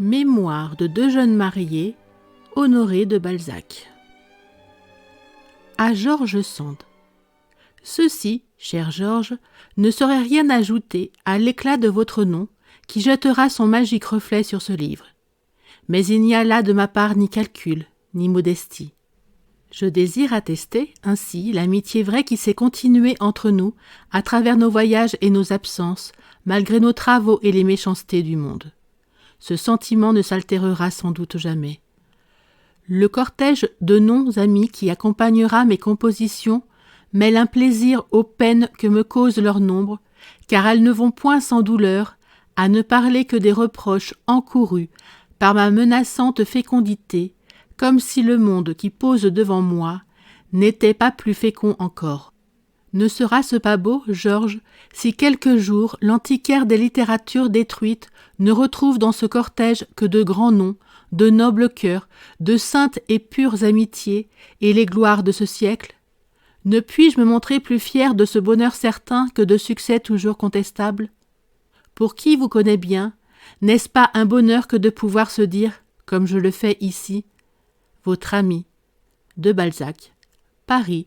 Mémoire de deux jeunes mariés, Honoré de Balzac. À George Sand. Ceci, cher Georges, ne saurait rien ajouter à l'éclat de votre nom qui jettera son magique reflet sur ce livre. Mais il n'y a là de ma part ni calcul, ni modestie. Je désire attester ainsi l'amitié vraie qui s'est continuée entre nous à travers nos voyages et nos absences, malgré nos travaux et les méchancetés du monde. Ce sentiment ne s'altérera sans doute jamais. Le cortège de noms amis qui accompagnera mes compositions mêle un plaisir aux peines que me cause leur nombre, car elles ne vont point sans douleur, à ne parler que des reproches encourus par ma menaçante fécondité, comme si le monde qui pose devant moi n'était pas plus fécond encore. Ne sera-ce pas beau, Georges, si quelque jour l'antiquaire des littératures détruites ne retrouve dans ce cortège que de grands noms, de nobles cœurs, de saintes et pures amitiés, et les gloires de ce siècle? Ne puis-je me montrer plus fier de ce bonheur certain que de succès toujours contestable? Pour qui vous connaît bien, n'est-ce pas un bonheur que de pouvoir se dire, comme je le fais ici, votre ami, de Balzac, Paris,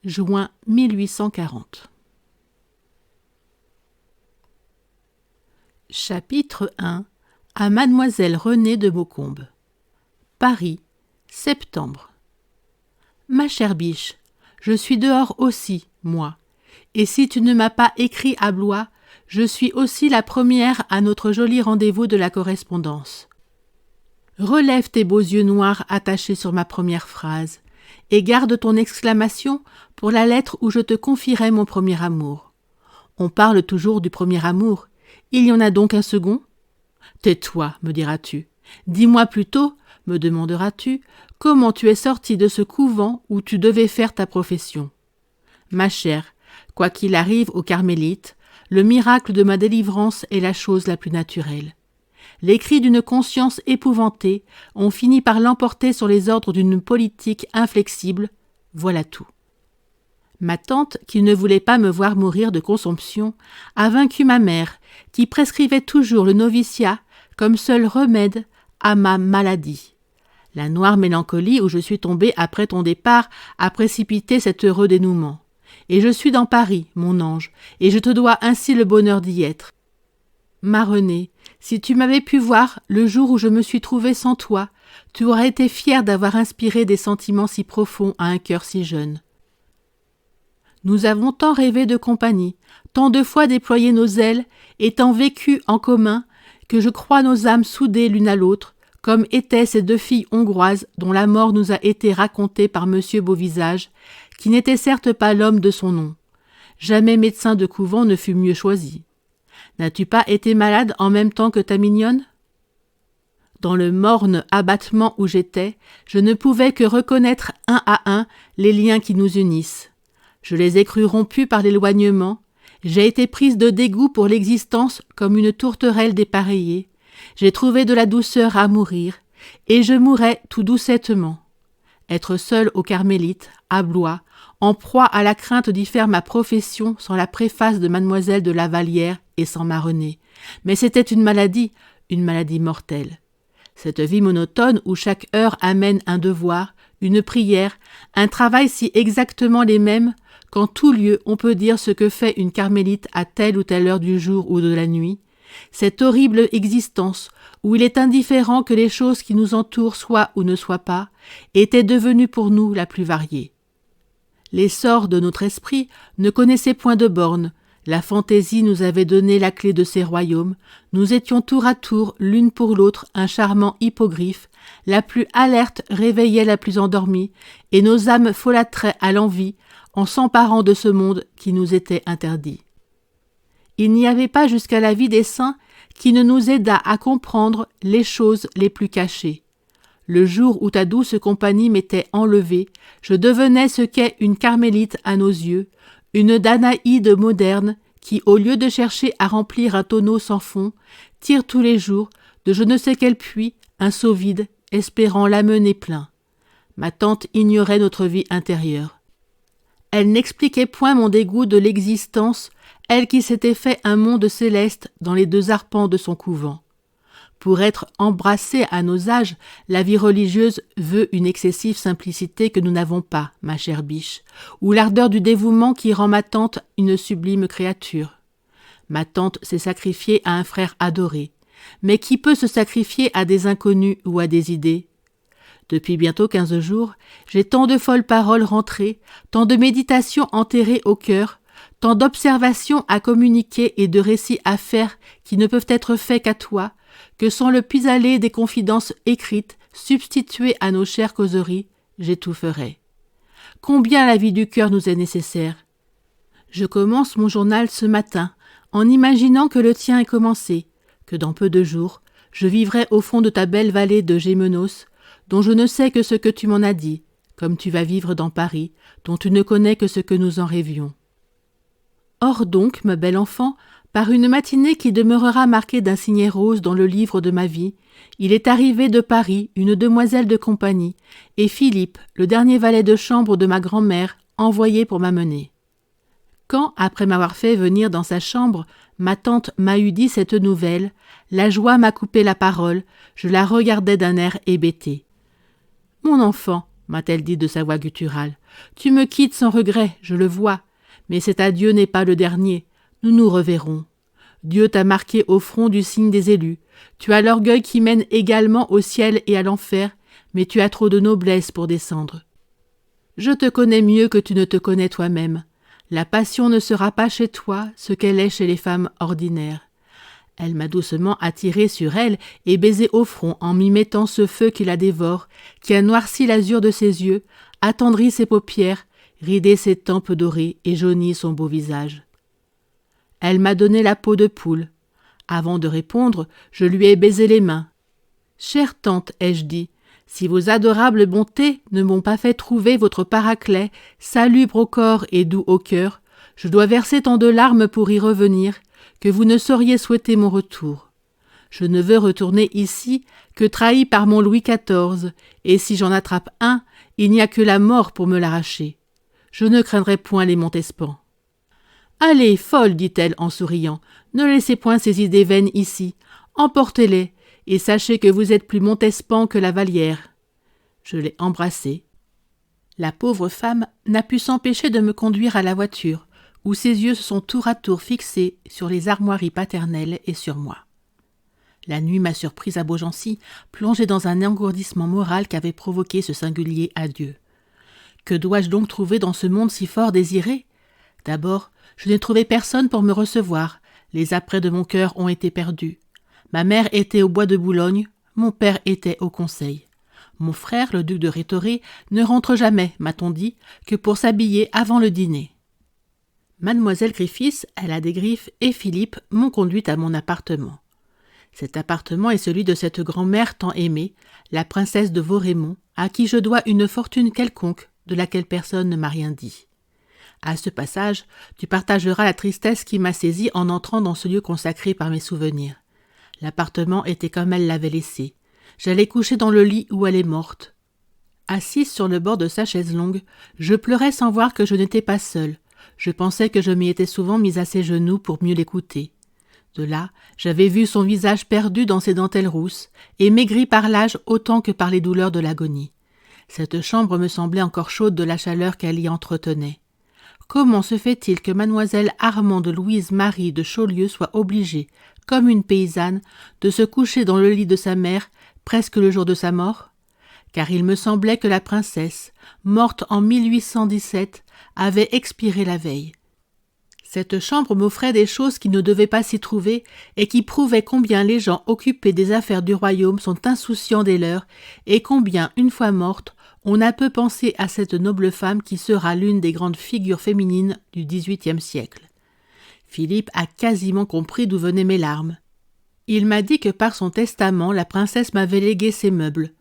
juin 1840. Chapitre 1. À Mademoiselle Renée de Maucombe. Paris, septembre. Ma chère biche, je suis dehors aussi, moi, et si tu ne m'as pas écrit à Blois, je suis aussi la première à notre joli rendez-vous de la correspondance. Relève tes beaux yeux noirs attachés sur ma première phrase, et garde ton exclamation pour la lettre où je te confierai mon premier amour. On parle toujours du premier amour. Il y en a donc un second? Tais-toi, me diras-tu. Dis-moi plutôt, me demanderas-tu, comment tu es sortie de ce couvent où tu devais faire ta profession. Ma chère, quoi qu'il arrive aux Carmélites, le miracle de ma délivrance est la chose la plus naturelle. Les cris d'une conscience épouvantée ont fini par l'emporter sur les ordres d'une politique inflexible. Voilà tout. Ma tante, qui ne voulait pas me voir mourir de consomption, a vaincu ma mère, qui prescrivait toujours le noviciat comme seul remède à ma maladie. La noire mélancolie où je suis tombée après ton départ a précipité cet heureux dénouement. Et je suis dans Paris, mon ange, et je te dois ainsi le bonheur d'y être. Ma Renée, si tu m'avais pu voir le jour où je me suis trouvée sans toi, tu aurais été fière d'avoir inspiré des sentiments si profonds à un cœur si jeune. Nous avons tant rêvé de compagnie, tant de fois déployé nos ailes, et tant vécu en commun, que je crois nos âmes soudées l'une à l'autre, comme étaient ces deux filles hongroises dont la mort nous a été racontée par monsieur Beauvisage, qui n'était certes pas l'homme de son nom. Jamais médecin de couvent ne fut mieux choisi. N'as-tu pas été malade en même temps que ta mignonne? Dans le morne abattement où j'étais, je ne pouvais que reconnaître un à un les liens qui nous unissent. Je les ai crus rompus par l'éloignement. J'ai été prise de dégoût pour l'existence comme une tourterelle dépareillée. J'ai trouvé de la douceur à mourir, et je mourais tout doucettement. Être seule aux Carmélites, à Blois, en proie à la crainte d'y faire ma profession sans la préface de mademoiselle de la Vallière et sans ma Renée. Mais c'était une maladie mortelle. Cette vie monotone où chaque heure amène un devoir, une prière, un travail si exactement les mêmes qu'en tout lieu on peut dire ce que fait une carmélite à telle ou telle heure du jour ou de la nuit, cette horrible existence où il est indifférent que les choses qui nous entourent soient ou ne soient pas, était devenue pour nous la plus variée. L'essor de notre esprit ne connaissait point de bornes, la fantaisie nous avait donné la clé de ces royaumes, nous étions tour à tour l'une pour l'autre un charmant hippogriffe, la plus alerte réveillait la plus endormie, et nos âmes folâtraient à l'envi en s'emparant de ce monde qui nous était interdit. Il n'y avait pas jusqu'à la vie des saints qui ne nous aidât à comprendre les choses les plus cachées. Le jour où ta douce compagnie m'était enlevée, je devenais ce qu'est une carmélite à nos yeux, une Danaïde moderne qui, au lieu de chercher à remplir un tonneau sans fond, tire tous les jours, de je ne sais quel puits, un seau vide, espérant l'amener plein. Ma tante ignorait notre vie intérieure. Elle n'expliquait point mon dégoût de l'existence, elle qui s'était fait un monde céleste dans les deux arpents de son couvent. Pour être embrassée à nos âges, la vie religieuse veut une excessive simplicité que nous n'avons pas, ma chère biche, ou l'ardeur du dévouement qui rend ma tante une sublime créature. Ma tante s'est sacrifiée à un frère adoré, mais qui peut se sacrifier à des inconnus ou à des idées? Depuis bientôt 15 jours, j'ai tant de folles paroles rentrées, tant de méditations enterrées au cœur, tant d'observations à communiquer et de récits à faire qui ne peuvent être faits qu'à toi, que sans le pis-aller des confidences écrites, substituées à nos chères causeries, j'étoufferais. Combien la vie du cœur nous est nécessaire. Je commence mon journal ce matin, en imaginant que le tien est commencé, que dans peu de jours, je vivrai au fond de ta belle vallée de Gémenos, dont je ne sais que ce que tu m'en as dit, comme tu vas vivre dans Paris, dont tu ne connais que ce que nous en rêvions. Or donc, ma belle enfant, par une matinée qui demeurera marquée d'un signet rose dans le livre de ma vie, il est arrivé de Paris une demoiselle de compagnie, et Philippe, le dernier valet de chambre de ma grand-mère, envoyé pour m'amener. Quand, après m'avoir fait venir dans sa chambre, ma tante m'a eu dit cette nouvelle, la joie m'a coupé la parole, je la regardais d'un air hébété. « Mon enfant, m'a-t-elle dit de sa voix gutturale, tu me quittes sans regret, je le vois, mais cet adieu n'est pas le dernier, nous nous reverrons. Dieu t'a marqué au front du signe des élus, tu as l'orgueil qui mène également au ciel et à l'enfer, mais tu as trop de noblesse pour descendre. Je te connais mieux que tu ne te connais toi-même. La passion ne sera pas chez toi ce qu'elle est chez les femmes ordinaires. Elle m'a doucement attiré sur elle et baisé au front en m'y mettant ce feu qui la dévore, qui a noirci l'azur de ses yeux, attendri ses paupières, ridé ses tempes dorées et jauni son beau visage. Elle m'a donné la peau de poule. Avant de répondre, je lui ai baisé les mains. « Chère tante, ai-je dit, si vos adorables bontés ne m'ont pas fait trouver votre paraclet, salubre au corps et doux au cœur, je dois verser tant de larmes pour y revenir, que vous ne sauriez souhaiter mon retour. Je ne veux retourner ici que trahi par mon Louis XIV, et si j'en attrape un, il n'y a que la mort pour me l'arracher. Je ne craindrai point les Montespan. »« Allez, folle, dit-elle en souriant, ne laissez point ces idées vaines ici, emportez-les, et sachez que vous êtes plus Montespan que la Vallière. » Je l'ai embrassée. La pauvre femme n'a pu s'empêcher de me conduire à la voiture, où ses yeux se sont tour à tour fixés sur les armoiries paternelles et sur moi. La nuit m'a surprise à Beaugency, plongée dans un engourdissement moral qu'avait provoqué ce singulier adieu. Que dois-je donc trouver dans ce monde si fort désiré? D'abord, je n'ai trouvé personne pour me recevoir, les apprêts de mon cœur ont été perdus. Ma mère était au bois de Boulogne, mon père était au Conseil. Mon frère, le duc de Rhétoré, ne rentre jamais, m'a-t-on dit, que pour s'habiller avant le dîner. Mademoiselle Griffiths, elle a des griffes, et Philippe m'ont conduite à mon appartement. Cet appartement est celui de cette grand-mère tant aimée, la princesse de Vaurémont, à qui je dois une fortune quelconque, de laquelle personne ne m'a rien dit. À ce passage, tu partageras la tristesse qui m'a saisie en entrant dans ce lieu consacré par mes souvenirs. L'appartement était comme elle l'avait laissé. J'allais coucher dans le lit où elle est morte. Assise sur le bord de sa chaise longue, je pleurais sans voir que je n'étais pas seule. Je pensais que je m'y étais souvent mise à ses genoux pour mieux l'écouter. De là, j'avais vu son visage perdu dans ses dentelles rousses et maigri par l'âge autant que par les douleurs de l'agonie. Cette chambre me semblait encore chaude de la chaleur qu'elle y entretenait. Comment se fait-il que mademoiselle Armande Louise Marie de Chaulieu soit obligée, comme une paysanne, de se coucher dans le lit de sa mère presque le jour de sa mort? Car il me semblait que la princesse, morte en 1817, avait expiré la veille. Cette chambre m'offrait des choses qui ne devaient pas s'y trouver et qui prouvaient combien les gens occupés des affaires du royaume sont insouciants des leurs et combien, une fois morte, on a peu pensé à cette noble femme qui sera l'une des grandes figures féminines du XVIIIe siècle. Philippe a quasiment compris d'où venaient mes larmes. Il m'a dit que par son testament, la princesse m'avait légué ses meubles.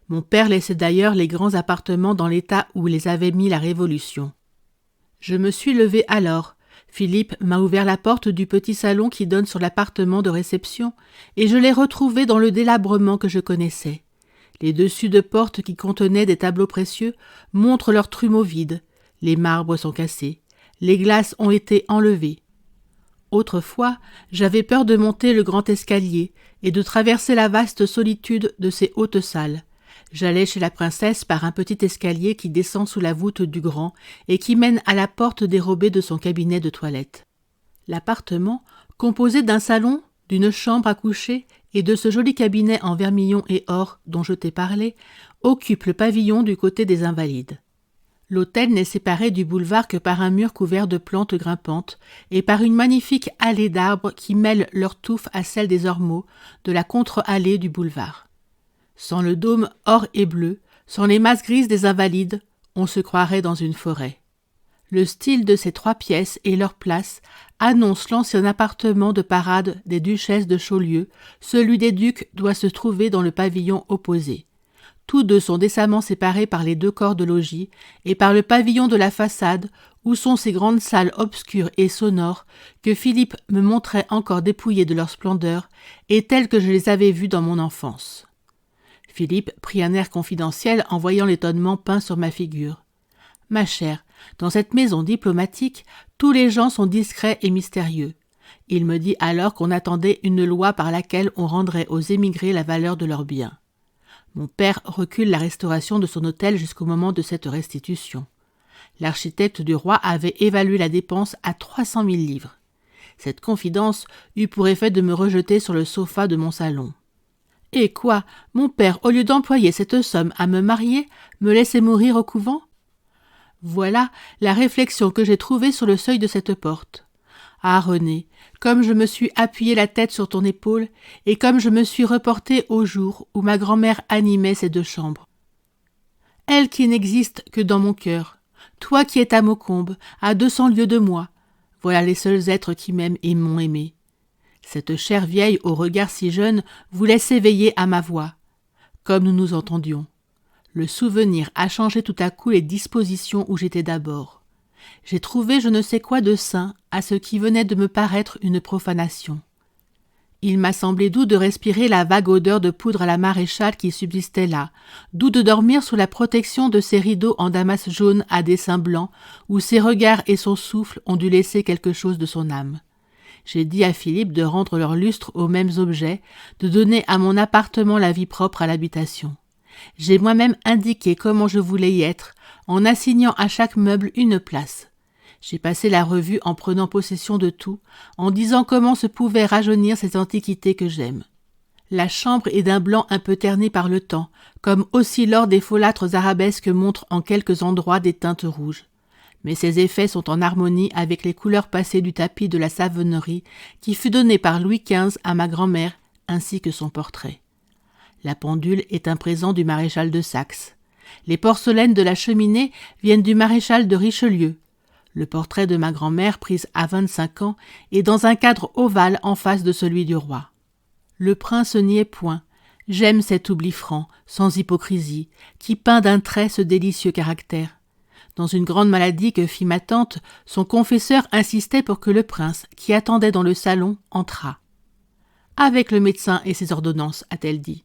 Mon père laissait d'ailleurs les grands appartements dans l'état où les avait mis la Révolution. Je me suis levée alors. Philippe m'a ouvert la porte du petit salon qui donne sur l'appartement de réception et je l'ai retrouvé dans le délabrement que je connaissais. Les dessus de porte qui contenaient des tableaux précieux montrent leurs trumeaux vides. Les marbres sont cassés. Les glaces ont été enlevées. Autrefois, j'avais peur de monter le grand escalier et de traverser la vaste solitude de ces hautes salles. J'allais chez la princesse par un petit escalier qui descend sous la voûte du grand et qui mène à la porte dérobée de son cabinet de toilette. L'appartement, composé d'un salon, d'une chambre à coucher et de ce joli cabinet en vermillon et or dont je t'ai parlé, occupe le pavillon du côté des Invalides. L'hôtel n'est séparé du boulevard que par un mur couvert de plantes grimpantes et par une magnifique allée d'arbres qui mêlent leur touffe à celle des ormeaux de la contre-allée du boulevard. Sans le dôme or et bleu, sans les masses grises des Invalides, on se croirait dans une forêt. Le style de ces 3 pièces et leur place annoncent l'ancien appartement de parade des duchesses de Chaulieu. Celui des ducs doit se trouver dans le pavillon opposé. Tous deux sont décemment séparés par les 2 corps de logis et par le pavillon de la façade où sont ces grandes salles obscures et sonores que Philippe me montrait encore dépouillées de leur splendeur et telles que je les avais vues dans mon enfance. Philippe prit un air confidentiel en voyant l'étonnement peint sur ma figure. « Ma chère, dans cette maison diplomatique, tous les gens sont discrets et mystérieux. » Il me dit alors qu'on attendait une loi par laquelle on rendrait aux émigrés la valeur de leurs biens. Mon père recule la restauration de son hôtel jusqu'au moment de cette restitution. L'architecte du roi avait évalué la dépense à 300 000 livres. Cette confidence eut pour effet de me rejeter sur le sofa de mon salon. Et quoi, mon père, au lieu d'employer cette somme à me marier, me laissait mourir au couvent ? Voilà la réflexion que j'ai trouvée sur le seuil de cette porte. Ah, René, comme je me suis appuyé la tête sur ton épaule et comme je me suis reporté au jour où ma grand-mère animait ces 2 chambres. Elle qui n'existe que dans mon cœur, toi qui es à Maucombe, à 200 lieues de moi, voilà les seuls êtres qui m'aiment et m'ont aimé. Cette chère vieille au regard si jeune voulait s'éveiller à ma voix, comme nous nous entendions. Le souvenir a changé tout à coup les dispositions où j'étais d'abord. J'ai trouvé je ne sais quoi de saint à ce qui venait de me paraître une profanation. Il m'a semblé doux de respirer la vague odeur de poudre à la maréchale qui subsistait là, doux de dormir sous la protection de ces rideaux en damas jaune à dessins blancs, où ses regards et son souffle ont dû laisser quelque chose de son âme. J'ai dit à Philippe de rendre leur lustre aux mêmes objets, de donner à mon appartement la vie propre à l'habitation. J'ai moi-même indiqué comment je voulais y être, en assignant à chaque meuble une place. J'ai passé la revue en prenant possession de tout, en disant comment se pouvaient rajeunir ces antiquités que j'aime. La chambre est d'un blanc un peu terni par le temps, comme aussi l'or des folâtres arabesques montrent en quelques endroits des teintes rouges. Mais ces effets sont en harmonie avec les couleurs passées du tapis de la savonnerie qui fut donné par Louis XV à ma grand-mère, ainsi que son portrait. La pendule est un présent du maréchal de Saxe. Les porcelaines de la cheminée viennent du maréchal de Richelieu. Le portrait de ma grand-mère, prise à 25 ans, est dans un cadre ovale en face de celui du roi. Le prince n'y est point. J'aime cet oubli franc, sans hypocrisie, qui peint d'un trait ce délicieux caractère. Dans une grande maladie que fit ma tante, son confesseur insistait pour que le prince, qui attendait dans le salon, entrât. « Avec le médecin et ses ordonnances », a-t-elle dit.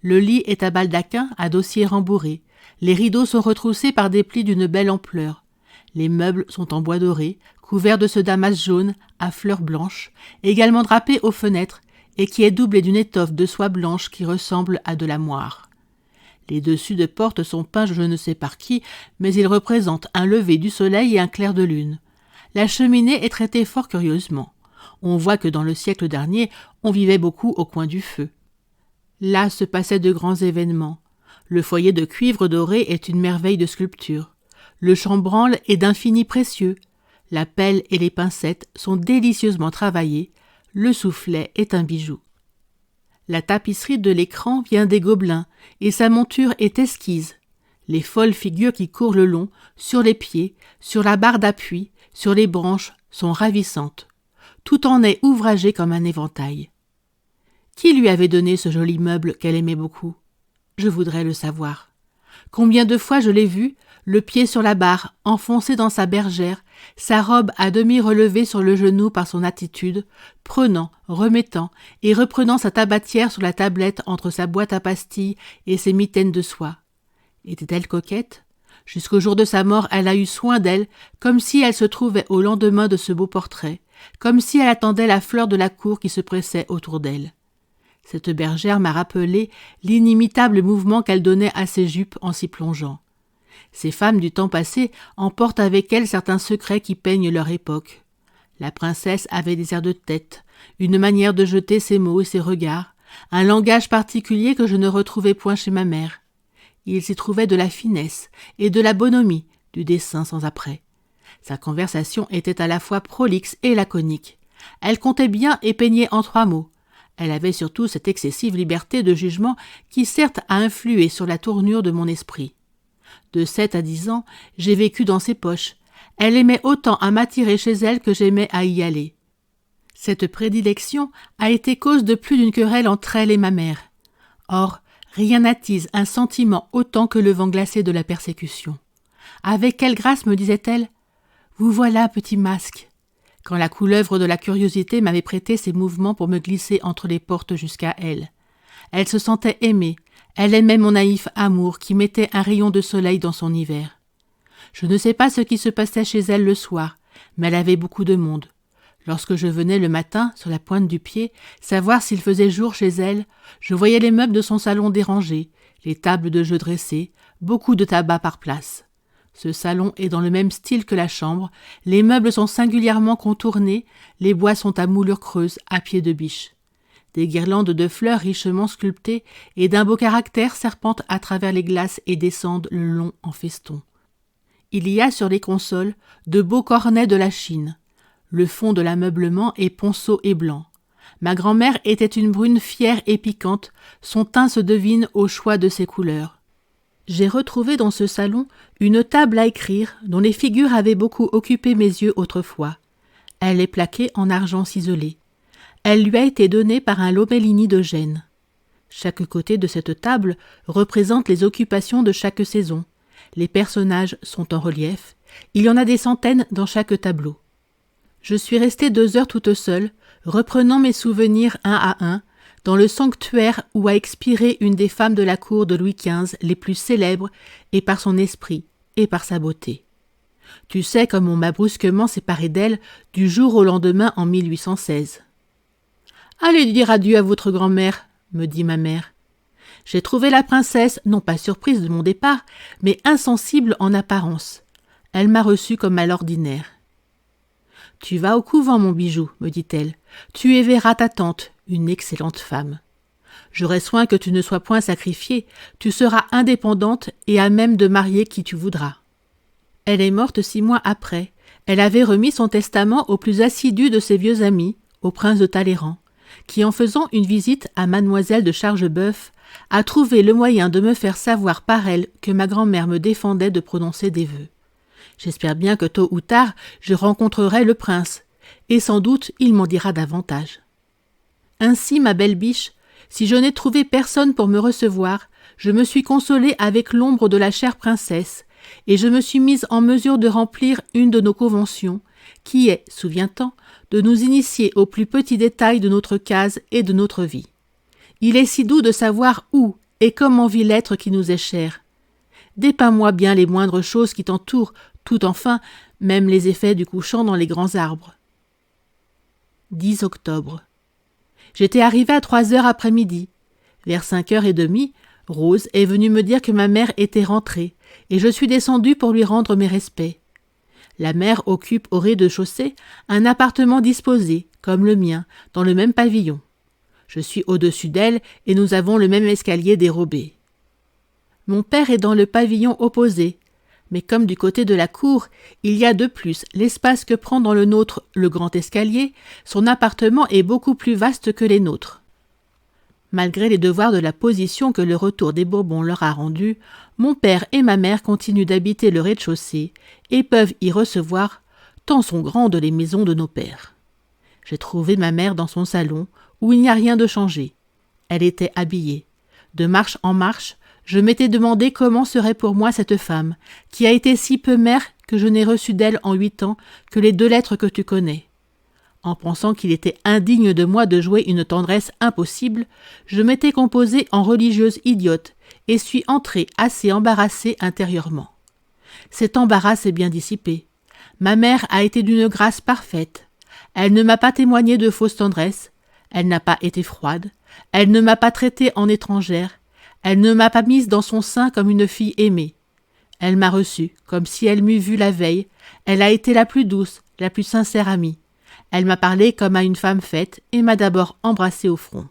Le lit est à baldaquin, à dossier rembourré. Les rideaux sont retroussés par des plis d'une belle ampleur. Les meubles sont en bois doré, couverts de ce damas jaune à fleurs blanches, également drapé aux fenêtres, et qui est doublé d'une étoffe de soie blanche qui ressemble à de la moire. Les dessus de porte sont peints je ne sais par qui, mais ils représentent un lever du soleil et un clair de lune. La cheminée est traitée fort curieusement. On voit que dans le siècle dernier, on vivait beaucoup au coin du feu. Là se passaient de grands événements. Le foyer de cuivre doré est une merveille de sculpture. Le chambranle est d'infini précieux. La pelle et les pincettes sont délicieusement travaillées. Le soufflet est un bijou. La tapisserie de l'écran vient des Gobelins et sa monture est esquisse. Les folles figures qui courent le long, sur les pieds, sur la barre d'appui, sur les branches, sont ravissantes. Tout en est ouvragé comme un éventail. Qui lui avait donné ce joli meuble qu'elle aimait beaucoup ? Je voudrais le savoir. Combien de fois je l'ai vu, le pied sur la barre, enfoncé dans sa bergère, sa robe à demi relevée sur le genou par son attitude, prenant, remettant et reprenant sa tabatière sur la tablette entre sa boîte à pastilles et ses mitaines de soie. Était-elle coquette ? Jusqu'au jour de sa mort, elle a eu soin d'elle, comme si elle se trouvait au lendemain de ce beau portrait, comme si elle attendait la fleur de la cour qui se pressait autour d'elle. Cette bergère m'a rappelé l'inimitable mouvement qu'elle donnait à ses jupes en s'y plongeant. Ces femmes du temps passé emportent avec elles certains secrets qui peignent leur époque. La princesse avait des airs de tête, une manière de jeter ses mots et ses regards, un langage particulier que je ne retrouvais point chez ma mère. Il s'y trouvait de la finesse et de la bonhomie, du dessein sans apprêt. Sa conversation était à la fois prolixe et laconique. Elle comptait bien et peignait en 3 mots. Elle avait surtout cette excessive liberté de jugement qui certes a influé sur la tournure de mon esprit. De 7 à 10 ans, j'ai vécu dans ses poches. Elle aimait autant à m'attirer chez elle que j'aimais à y aller. Cette prédilection a été cause de plus d'une querelle entre elle et ma mère. Or, rien n'attise un sentiment autant que le vent glacé de la persécution. Avec quelle grâce me disait-elle « Vous voilà, petit masque !» quand la couleuvre de la curiosité m'avait prêté ses mouvements pour me glisser entre les portes jusqu'à elle. Elle se sentait aimée, elle aimait mon naïf amour qui mettait un rayon de soleil dans son hiver. Je ne sais pas ce qui se passait chez elle le soir, mais elle avait beaucoup de monde. Lorsque je venais le matin, sur la pointe du pied, savoir s'il faisait jour chez elle, je voyais les meubles de son salon dérangés, les tables de jeu dressées, beaucoup de tabac par place. Ce salon est dans le même style que la chambre, les meubles sont singulièrement contournés, les bois sont à moulures creuses, à pied de biche. Des guirlandes de fleurs richement sculptées et d'un beau caractère serpentent à travers les glaces et descendent le long en feston. Il y a sur les consoles de beaux cornets de la Chine. Le fond de l'ameublement est ponceau et blanc. Ma grand-mère était une brune fière et piquante, son teint se devine au choix de ses couleurs. J'ai retrouvé dans ce salon une table à écrire dont les figures avaient beaucoup occupé mes yeux autrefois. Elle est plaquée en argent ciselé. Elle lui a été donnée par un Lomellini de Gênes. Chaque côté de cette table représente les occupations de chaque saison. Les personnages sont en relief. Il y en a des centaines dans chaque tableau. Je suis restée 2 heures toute seule, reprenant mes souvenirs un à un, dans le sanctuaire où a expiré une des femmes de la cour de Louis XV les plus célèbres, et par son esprit, et par sa beauté. Tu sais comme on m'a brusquement séparée d'elle du jour au lendemain en 1816. « Allez dire adieu à votre grand-mère, » me dit ma mère. J'ai trouvé la princesse, non pas surprise de mon départ, mais insensible en apparence. Elle m'a reçue comme à l'ordinaire. « Tu vas au couvent, mon bijou, me dit-elle. Tu y verras ta tante, une excellente femme. J'aurai soin que tu ne sois point sacrifiée, tu seras indépendante et à même de marier qui tu voudras. » Elle est morte 6 mois après. Elle avait remis son testament au plus assidu de ses vieux amis, au prince de Talleyrand, qui, en faisant une visite à mademoiselle de Chargeboeuf, a trouvé le moyen de me faire savoir par elle que ma grand-mère me défendait de prononcer des vœux. J'espère bien que tôt ou tard, je rencontrerai le prince, et sans doute il m'en dira davantage. Ainsi, ma belle biche, si je n'ai trouvé personne pour me recevoir, je me suis consolée avec l'ombre de la chère princesse, et je me suis mise en mesure de remplir une de nos conventions, qui est, souviens-t'en, de nous initier aux plus petits détails de notre case et de notre vie. Il est si doux de savoir où et comment vit l'être qui nous est cher. Dépeins-moi bien les moindres choses qui t'entourent, tout enfin, même les effets du couchant dans les grands arbres. 10 octobre. J'étais arrivée à 3 heures après-midi. Vers 5h30, Rose est venue me dire que ma mère était rentrée, et je suis descendue pour lui rendre mes respects. La mère occupe au rez-de-chaussée un appartement disposé, comme le mien, dans le même pavillon. Je suis au-dessus d'elle et nous avons le même escalier dérobé. Mon père est dans le pavillon opposé, mais comme du côté de la cour, il y a de plus l'espace que prend dans le nôtre le grand escalier, son appartement est beaucoup plus vaste que les nôtres. Malgré les devoirs de la position que le retour des Bourbons leur a rendus, mon père et ma mère continuent d'habiter le rez-de-chaussée et peuvent y recevoir, tant sont grandes les maisons de nos pères. J'ai trouvé ma mère dans son salon, où il n'y a rien de changé. Elle était habillée. De marche en marche, je m'étais demandé comment serait pour moi cette femme, qui a été si peu mère que je n'ai reçu d'elle en 8 ans que les 2 lettres que tu connais. En pensant qu'il était indigne de moi de jouer une tendresse impossible, je m'étais composée en religieuse idiote et suis entrée assez embarrassée intérieurement. Cet embarras s'est bien dissipé. Ma mère a été d'une grâce parfaite. Elle ne m'a pas témoigné de fausse tendresse, elle n'a pas été froide, elle ne m'a pas traitée en étrangère, elle ne m'a pas mise dans son sein comme une fille aimée. Elle m'a reçue comme si elle m'eût vue la veille, elle a été la plus douce, la plus sincère amie. Elle m'a parlé comme à une femme faite et m'a d'abord embrassée au front.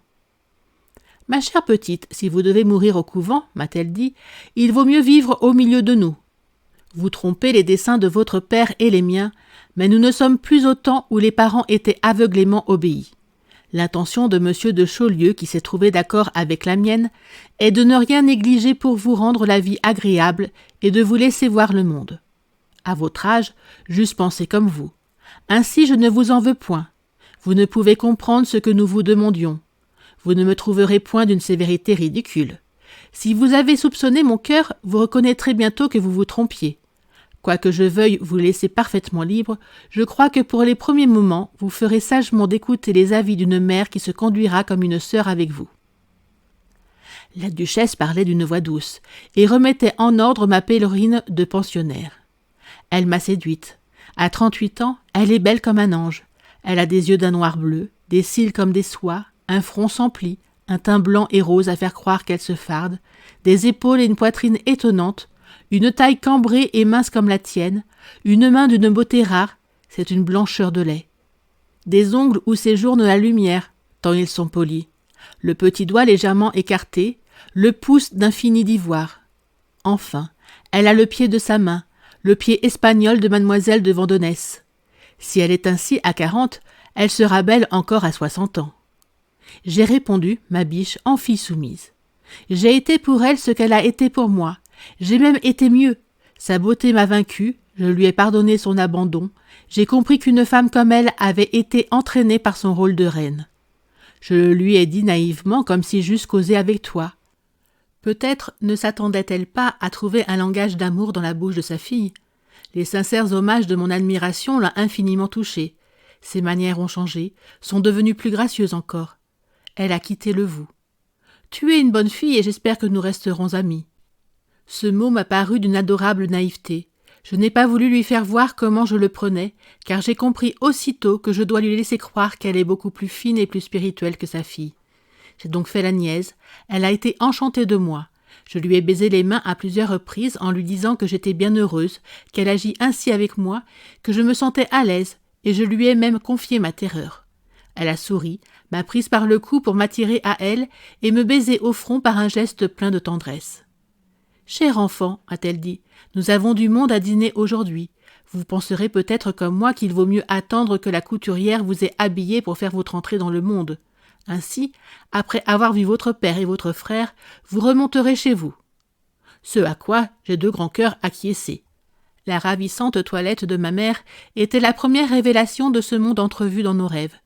« Ma chère petite, si vous devez mourir au couvent, m'a-t-elle dit, il vaut mieux vivre au milieu de nous. Vous trompez les desseins de votre père et les miens, mais nous ne sommes plus au temps où les parents étaient aveuglément obéis. L'intention de M. de Chaulieu, qui s'est trouvé d'accord avec la mienne, est de ne rien négliger pour vous rendre la vie agréable et de vous laisser voir le monde. À votre âge, j'eusse pensé comme vous. Ainsi je ne vous en veux point. Vous ne pouvez comprendre ce que nous vous demandions. Vous ne me trouverez point d'une sévérité ridicule. Si vous avez soupçonné mon cœur, vous reconnaîtrez bientôt que vous vous trompiez. Quoique je veuille vous laisser parfaitement libre, je crois que pour les premiers moments, vous ferez sagement d'écouter les avis d'une mère qui se conduira comme une sœur avec vous. » La duchesse parlait d'une voix douce et remettait en ordre ma pèlerine de pensionnaire. Elle m'a séduite. À 38 ans, elle est belle comme un ange. Elle a des yeux d'un noir bleu, des cils comme des soies, un front sans plis, un teint blanc et rose à faire croire qu'elle se farde, des épaules et une poitrine étonnantes, une taille cambrée et mince comme la tienne, une main d'une beauté rare, c'est une blancheur de lait. Des ongles où séjourne la lumière, tant ils sont polis, le petit doigt légèrement écarté, le pouce d'un fini d'ivoire. Enfin, elle a le pied de sa main, le pied espagnol de mademoiselle de Vandenesse. Si elle est ainsi à 40, elle sera belle encore à 60 ans. J'ai répondu, ma biche, en fille soumise. J'ai été pour elle ce qu'elle a été pour moi. J'ai même été mieux. Sa beauté m'a vaincue, je lui ai pardonné son abandon. J'ai compris qu'une femme comme elle avait été entraînée par son rôle de reine. Je le lui ai dit naïvement, comme si j'eusse causé avec toi. Peut-être ne s'attendait-elle pas à trouver un langage d'amour dans la bouche de sa fille. Les sincères hommages de mon admiration l'ont infiniment touchée. Ses manières ont changé, sont devenues plus gracieuses encore. Elle a quitté le vous. Tu es une bonne fille et j'espère que nous resterons amis. Ce mot m'a paru d'une adorable naïveté. Je n'ai pas voulu lui faire voir comment je le prenais, car j'ai compris aussitôt que je dois lui laisser croire qu'elle est beaucoup plus fine et plus spirituelle que sa fille. J'ai donc fait la niaise. Elle a été enchantée de moi. Je lui ai baisé les mains à plusieurs reprises en lui disant que j'étais bien heureuse, qu'elle agit ainsi avec moi, que je me sentais à l'aise, et je lui ai même confié ma terreur. Elle a souri, m'a prise par le cou pour m'attirer à elle et me baiser au front par un geste plein de tendresse. « Cher enfant, a-t-elle dit, nous avons du monde à dîner aujourd'hui. Vous penserez peut-être comme moi qu'il vaut mieux attendre que la couturière vous ait habillé pour faire votre entrée dans le monde. Ainsi, après avoir vu votre père et votre frère, vous remonterez chez vous. » Ce à quoi j'ai de grand cœur acquiescé. La ravissante toilette de ma mère était la première révélation de ce monde entrevu dans nos rêves.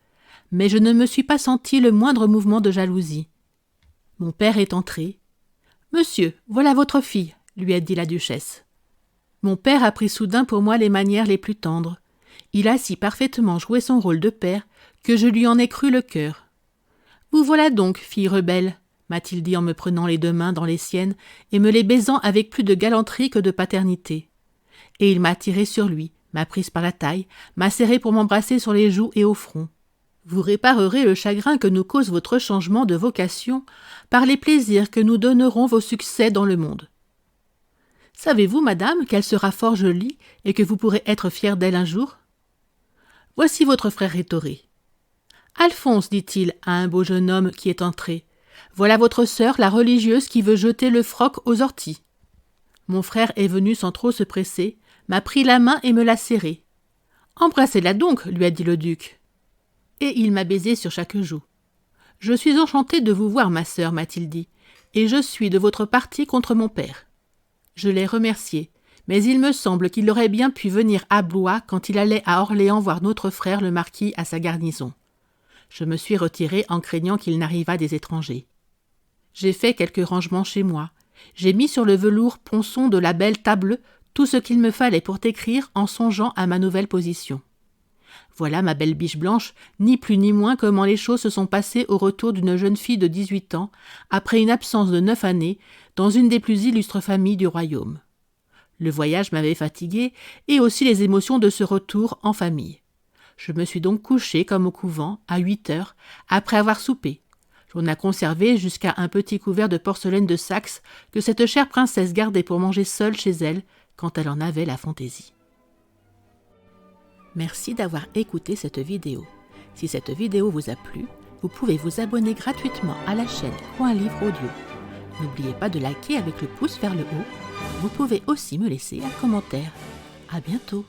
Mais je ne me suis pas senti le moindre mouvement de jalousie. Mon père est entré. « Monsieur, voilà votre fille, » lui a dit la duchesse. Mon père a pris soudain pour moi les manières les plus tendres. Il a si parfaitement joué son rôle de père que je lui en ai cru le cœur. « Vous voilà donc, fille rebelle, » m'a-t-il dit en me prenant les deux mains dans les siennes et me les baisant avec plus de galanterie que de paternité. Et il m'a tiré sur lui, m'a prise par la taille, m'a serré pour m'embrasser sur les joues et au front. Vous réparerez le chagrin que nous cause votre changement de vocation par les plaisirs que nous donnerons vos succès dans le monde. Savez-vous, madame, qu'elle sera fort jolie et que vous pourrez être fière d'elle un jour? Voici votre frère Rétoré. Alphonse, dit-il à un beau jeune homme qui est entré, voilà votre sœur, la religieuse, qui veut jeter le froc aux orties. Mon frère est venu sans trop se presser, m'a pris la main et me l'a serrée. Embrassez-la donc, lui a dit le duc. Et il m'a baisé sur chaque joue. Je suis enchanté de vous voir, ma sœur, m'a-t-il dit, et je suis de votre parti contre mon père. Je l'ai remercié, mais il me semble qu'il aurait bien pu venir à Blois quand il allait à Orléans voir notre frère le marquis à sa garnison. Je me suis retiré en craignant qu'il n'arrivât des étrangers. J'ai fait quelques rangements chez moi. J'ai mis sur le velours ponçon de la belle table tout ce qu'il me fallait pour t'écrire en songeant à ma nouvelle position. Voilà, ma belle biche blanche, ni plus ni moins comment les choses se sont passées au retour d'une jeune fille de 18 ans, après une absence de 9 années, dans une des plus illustres familles du royaume. Le voyage m'avait fatiguée, et aussi les émotions de ce retour en famille. Je me suis donc couchée comme au couvent, à 8 heures, après avoir soupé. On a conservé jusqu'à un petit couvert de porcelaine de Saxe que cette chère princesse gardait pour manger seule chez elle quand elle en avait la fantaisie. Merci d'avoir écouté cette vidéo. Si cette vidéo vous a plu, vous pouvez vous abonner gratuitement à la chaîne Coin Livre Audio. N'oubliez pas de liker avec le pouce vers le haut. Vous pouvez aussi me laisser un commentaire. À bientôt.